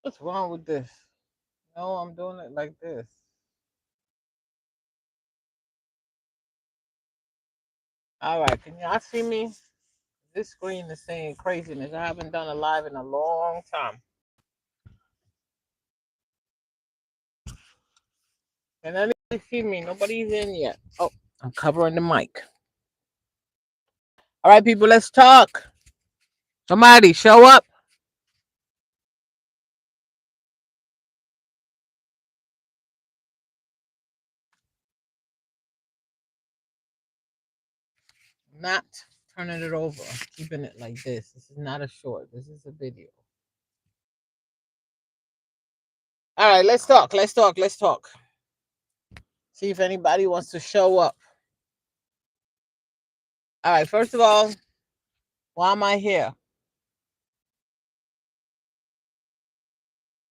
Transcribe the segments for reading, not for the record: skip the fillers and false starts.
What's wrong with this? No, I'm doing it like this. All right, can y'all see me? This screen is saying craziness. I haven't done a live in a long time. Can anybody see me? Nobody's in yet. Oh, I'm covering the mic. All right, people, let's talk. Somebody show up. Not turning it over. I'm keeping it like this. This is not a short. This is a video. All right, let's talk. Let's talk. Let's talk. See if anybody wants to show up. All right, first of all, why am I here?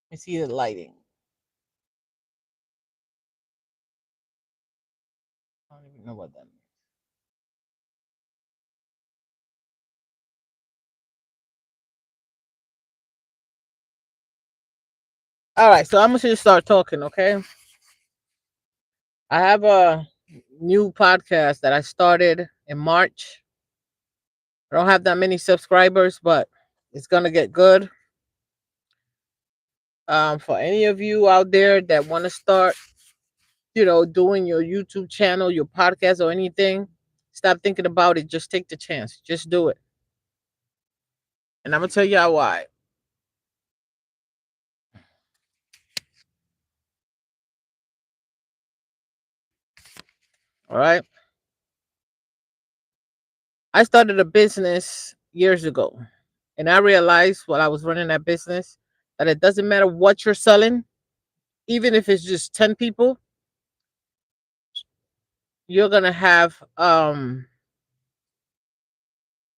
Let me see the lighting. I don't even know what that means. All right, so I'm gonna just start talking, okay? I have a new podcast that I started in March. I don't have that many subscribers, but it's gonna get good. For any of you out there that want to start, doing your YouTube channel, your podcast, or anything, stop thinking about it. Just take the chance. Just do it. And I'm gonna tell y'all why. All right. I started a business years ago, and I realized while I was running that business that it doesn't matter what you're selling, even if it's just 10 people, you're gonna have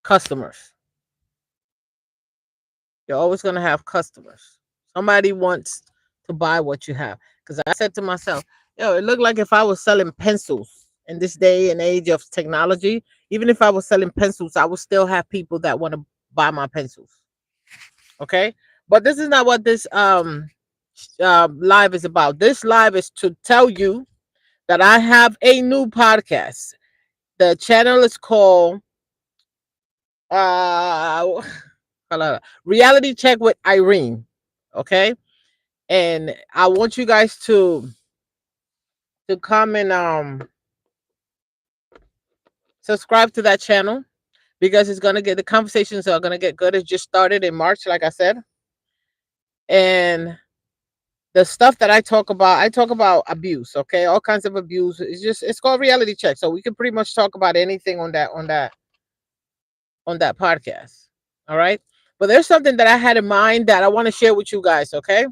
customers. You're always gonna have customers. Somebody wants to buy what you have. Because I said to myself, it looked like if I was selling pencils in this day and age of technology, even if I was selling pencils, I would still have people that want to buy my pencils. Okay. But this is not what this live is about. This live is to tell you that I have a new podcast. The channel is called uh Reality Check with Irene. Okay. And I want you guys to come and subscribe to that channel because it's gonna get the conversations are gonna get good. It just started in March, like I said. And the stuff that I talk about abuse, okay? All kinds of abuse. It's called reality check. So we can pretty much talk about anything on that podcast. All right. But there's something that I had in mind that I want to share with you guys. Okay.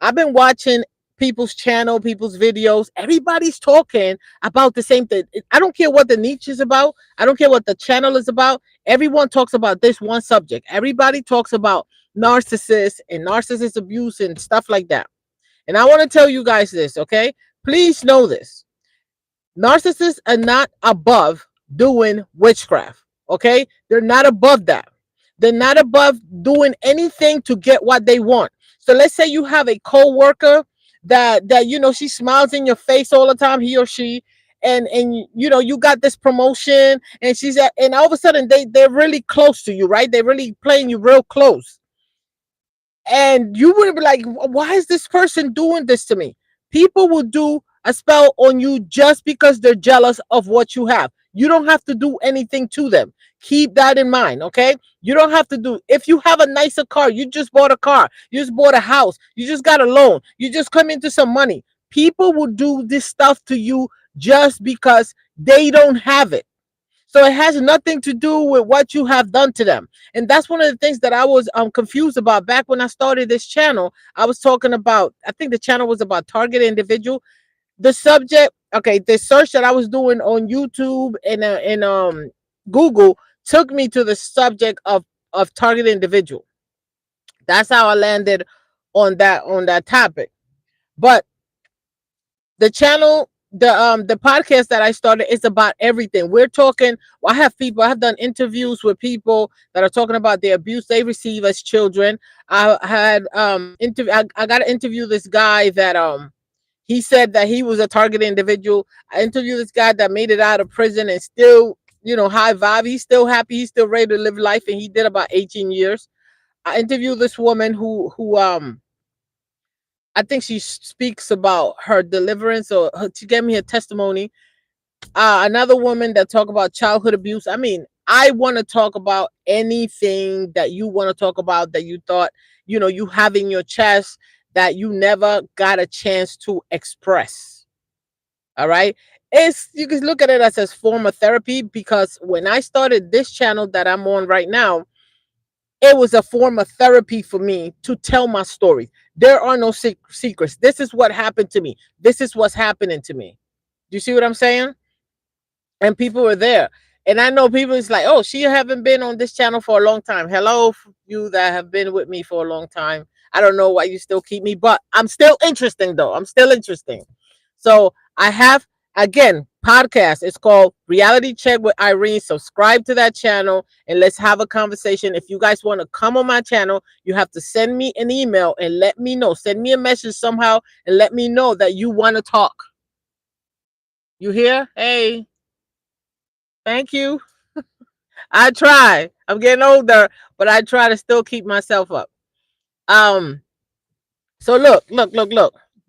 I've been watching people's channel, people's videos. Everybody's talking about the same thing. I don't care what the niche is about. I don't care what the channel is about. Everyone talks about this one subject. Everybody talks about narcissists and narcissist abuse and stuff like that. And I want to tell you guys this, okay? Please know this. Narcissists are not above doing witchcraft. Okay, they're not above that. They're not above doing anything to get what they want. So let's say you have a co-worker that she smiles in your face all the time, he or she, and you got this promotion, and and all of a sudden they're really close to you, right? They're really playing you real close, and you would be like, why is this person doing this to me? People will do a spell on you just because they're jealous of what you have. You don't have to do anything to them. Keep that in mind, okay? You don't have to do. If you have a nicer car, you just bought a car, you just bought a house, you just got a loan, you just come into some money. People will do this stuff to you just because they don't have it. So it has nothing to do with what you have done to them. And that's one of the things that I was confused about back when I started this channel. I was talking about, I think the channel was about target individual. The subject, okay, the search that I was doing on YouTube and Google took me to the subject of target individual. That's how I landed on that topic. But the channel the podcast that I started is about everything. We're talking. I have people. I have done interviews with people that are talking about the abuse they receive as children. I had interview. I got to interview this guy that he said that he was a targeted individual. I interviewed this guy that made it out of prison and still, high vibe. He's still happy. He's still ready to live life, and he did about 18 years. I interviewed this woman who I think she speaks about her deliverance, or she gave me a testimony. Another woman that talk about childhood abuse. I mean, I want to talk about anything that you want to talk about that you thought, you have in your chest that you never got a chance to express. All right. It's You can look at it as a form of therapy, because when I started this channel that I'm on right now, it was a form of therapy for me to tell my story. There are no secrets. This is what happened to me. This is what's happening to me. Do you see what I'm saying? And people were there. And I know people is like, oh, she haven't been on this channel for a long time. Hello, you that have been with me for a long time. I don't know why you still keep me, but I'm still interesting though. I'm still interesting. So I have, again, podcast. It's called Reality Check with Irene. Subscribe to that channel and let's have a conversation. If you guys want to come on my channel, you have to send me an email and let me know. Send me a message somehow and let me know that you want to talk. You hear? Hey, thank you. I try. I'm getting older, but I try to still keep myself up. Um, so look.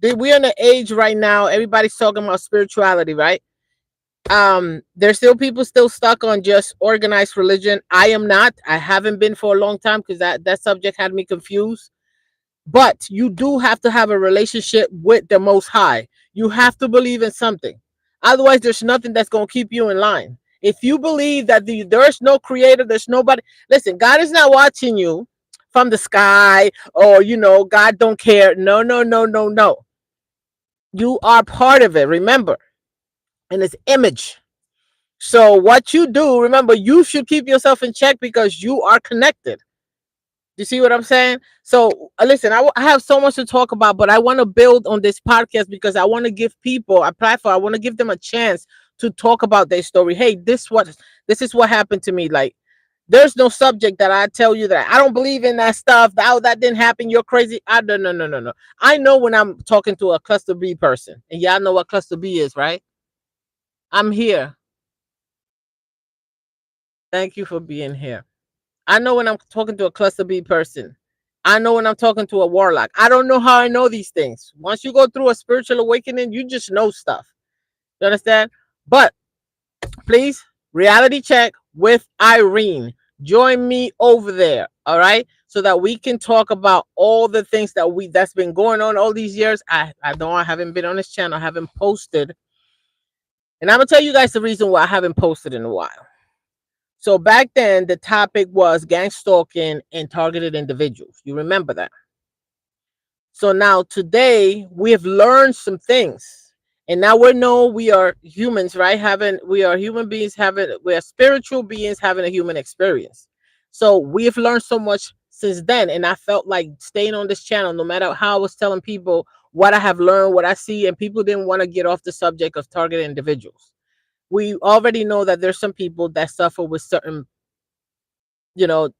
We're in an age right now. Everybody's talking about spirituality, right? There's still people still stuck on just organized religion. I am not. I haven't been for a long time because that subject had me confused. But you do have to have a relationship with the Most High. You have to believe in something. Otherwise, there's nothing that's going to keep you in line. If you believe that there's no creator, there's nobody. Listen, God is not watching you from the sky, or, God don't care. No, no, no, no, no. You are part of it, remember, in His image. So what you do, remember, you should keep yourself in check because you are connected. You see what I'm saying? So listen, I have so much to talk about, but I want to build on this podcast because I want to give people a platform. I want to give them a chance to talk about their story. Hey, this is what happened to me. Like, there's no subject that I tell you that I don't believe in that stuff. That didn't happen. You're crazy. I don't. No, no, no, no. I know when I'm talking to a cluster B person, and y'all know what cluster B is, right? I'm here. Thank you for being here. I know when I'm talking to a cluster B person. I know when I'm talking to a warlock. I don't know how I know these things. Once you go through a spiritual awakening, you just know stuff. You understand? But please, reality check with Irene. Join me over there, all right? So that we can talk about all the things that's been going on all these years. I know I haven't been on this channel, I haven't posted. And I'm gonna tell you guys the reason why I haven't posted in a while. So back then, the topic was gang stalking and targeted individuals. You remember that? So now today we have learned some things. And now we know we are humans, right? We are human beings we are spiritual beings having a human experience. So we have learned so much since then. And I felt like staying on this channel, no matter how I was telling people what I have learned, what I see, and people didn't want to get off the subject of targeted individuals. We already know that there's some people that suffer with certain, you know,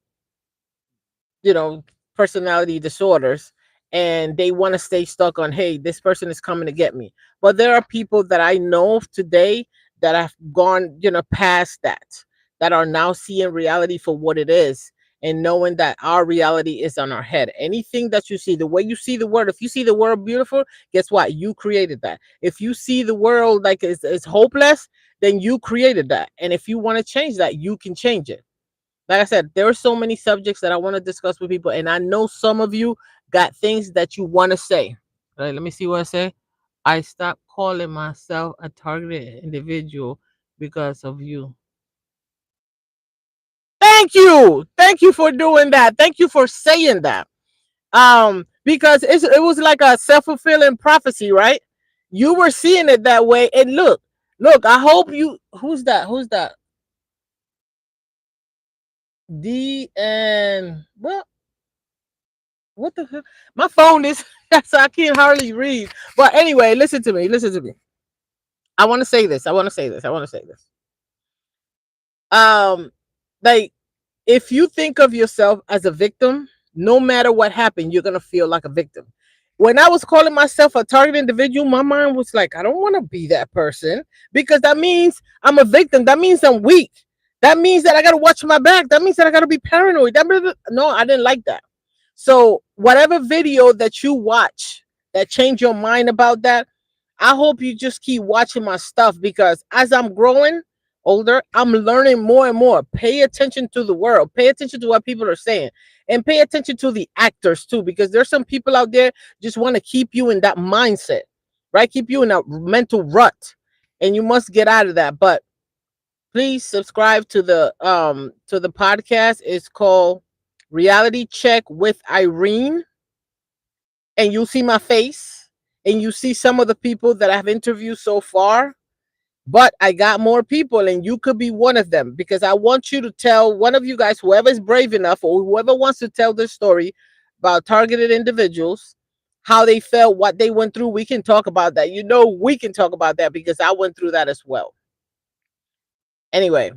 you know, personality disorders, and they want to stay stuck on, hey, this person is coming to get me. But there are people that I know of today that have gone, past that are now seeing reality for what it is, and knowing that our reality is on our head. Anything that you see, the way you see the world, if you see the world beautiful, guess what? You created that. If you see the world like it's hopeless, then you created that. And if you want to change that, you can change it. Like I said, there are so many subjects that I want to discuss with people, and I know some of you got things that you want to say. All right, let me see what I say. I stopped calling myself a targeted individual because of you. Thank you for doing that. Thank you for saying that. Because it was like a self-fulfilling prophecy, right? You were seeing it that way, and look. I hope you. Who's that? Who's that? D and what the hell? My phone is so I can't hardly read. But anyway, listen to me. Listen to me. I want to say this. I want to say this. I want to say this. Um, like, if you think of yourself as a victim, no matter what happened, you're gonna feel like a victim. When I was calling myself a target individual, my mind was like, I don't want to be that person because that means I'm a victim. That means I'm weak. That means that I gotta watch my back. That means that I gotta be paranoid. No, I didn't like that. So whatever video that you watch that change your mind about that, I hope you just keep watching my stuff because as I'm growing older, I'm learning more and more. Pay attention to the world, pay attention to what people are saying, and pay attention to the actors too, because there's some people out there just want to keep you in that mindset, right? Keep you in a mental rut, and you must get out of that. But please subscribe to the podcast. It's called Reality Check with Irene, and you'll see my face and you see some of the people that I've interviewed so far. But I got more people, and you could be one of them because I want you to tell one of you guys, whoever's brave enough or whoever wants to tell their story about targeted individuals, how they felt, what they went through. We can talk about that. You know, we can talk about that because I went through that as well. Anyway,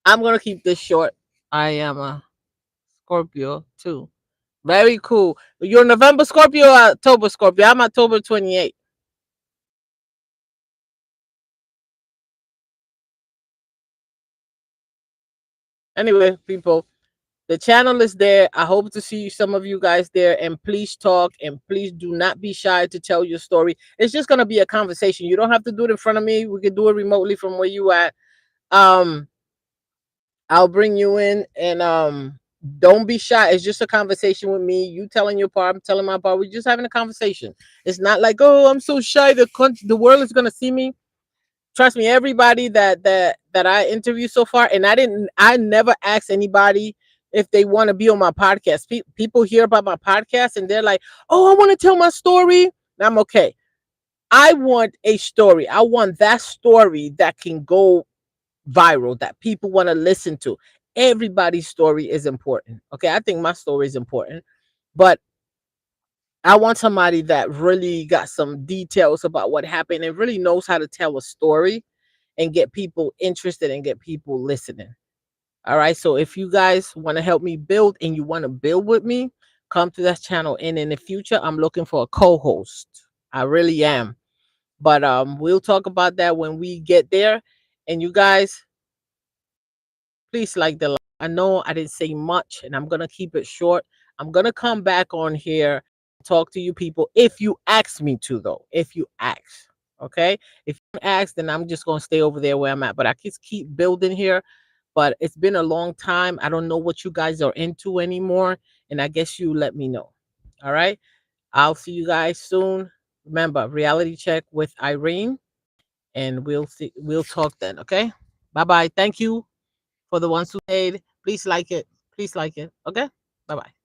I'm going to keep this short. I am a Scorpio too. Very cool. You're November Scorpio or October Scorpio? I'm October 28th. Anyway, people, the channel is there. I hope to see some of you guys there. And please talk, and please do not be shy to tell your story. It's just gonna be a conversation. You don't have to do it in front of me. We can do it remotely from where you at. Um, I'll bring you in, and don't be shy. It's just a conversation with me. You telling your part, I'm telling my part. We're just having a conversation. It's not like, oh, I'm so shy. The world is gonna see me. Trust me, everybody that I interviewed so far, and I never asked anybody if they want to be on my podcast. People hear about my podcast and they're like, oh, I want to tell my story. And I'm okay. I want a story. I want that story that can go viral, that people want to listen to. Everybody's story is important. Okay, I think my story is important, but I want somebody that really got some details about what happened and really knows how to tell a story and get people interested and get people listening. All right. So if you guys want to help me build and you want to build with me, come to that channel. And in the future, I'm looking for a co-host. I really am. But we'll talk about that when we get there. And you guys, please like the. I know I didn't say much, and I'm gonna keep it short. I'm gonna come back on here, talk to you people if you ask me to, though. If you ask, okay. If you ask, then I'm just gonna stay over there where I'm at. But I just keep building here. But it's been a long time. I don't know what you guys are into anymore, and I guess you let me know. All right. I'll see you guys soon. Remember, reality check with Irene, and we'll see. We'll talk then. Okay. Bye bye. Thank you for the ones who paid. Please like it. Please like it. Okay. Bye bye.